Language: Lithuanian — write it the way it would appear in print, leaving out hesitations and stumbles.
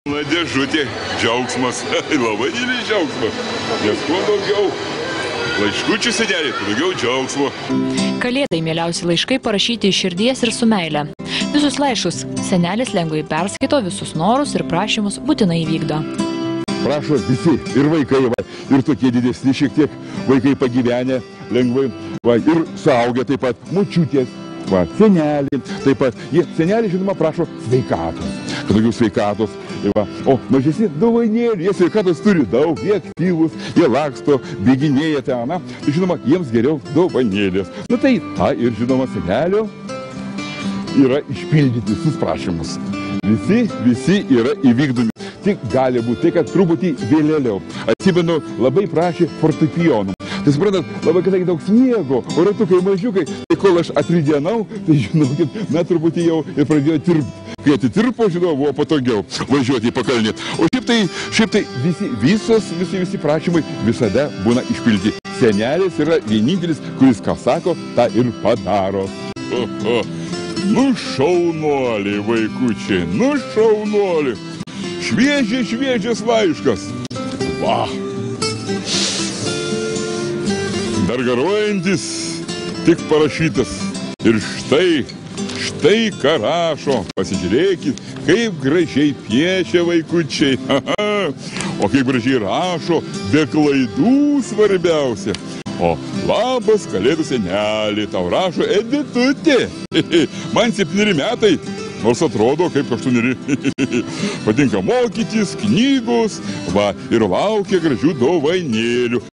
Dėžutė, džiaugsmas, labai didelis džiaugsmas, nes kuo daugiau laiškučių seneliai, tuo daugiau džiaugsmo. Kalėdai mieliausi laiškai parašyti iš širdies ir su meile. Visus laiškus senelis lengvai perskaito, visus norus ir prašymus būtinai įvykdo. Prašo visi, ir vaikai, ir tokie didesni šiek tiek, vaikai pagyvenę lengvai, ir suaugę taip pat, močiutės, seneliai, taip pat, seneliai žinoma prašo sveikatos, kad daugiau sveikatos. O mažesni dovanėlį, jie sveikatos turi daug, jie aktyvus, jie laksto, bėginėja ten, žinoma, jiems geriau dovanėlės. Tai ir žinoma, senelio yra išpildyti visus prašymus. Visi yra įvykdomi. Tik gali būti tai, kad truputį vėliau. Atsimenu, labai prašė fortepijonų. Tai suprantat, labai kadangi daug sniego, o ratukai mažiukai, tai kol aš atridienau, tai žinokit, truputį jau ir pradėjo tirpti. Kai atitirpo, žinau, buvo patogiau važiuoti į pakalnį. O šiaip tai visi prašymai visada būna išpildyti. Senelis yra vienintelis, kuris ką sako, tą ir padaro. Nu šaunuoliai, vaikučiai, nu šaunuoliai. Šviežias laiškas. Va. Dar garuojantis, tik parašytas. Ir štai ką rašo. Pasižiūrėkit, kaip gražiai piešia vaikučiai. O kaip gražiai rašo, be klaidų svarbiausia. O labas kalėdų senelį, tau rašo Editutė. Man 7 metai, nors atrodo kaip 8. Patinka mokytis, knygos, ir laukia gražių dovanėlių.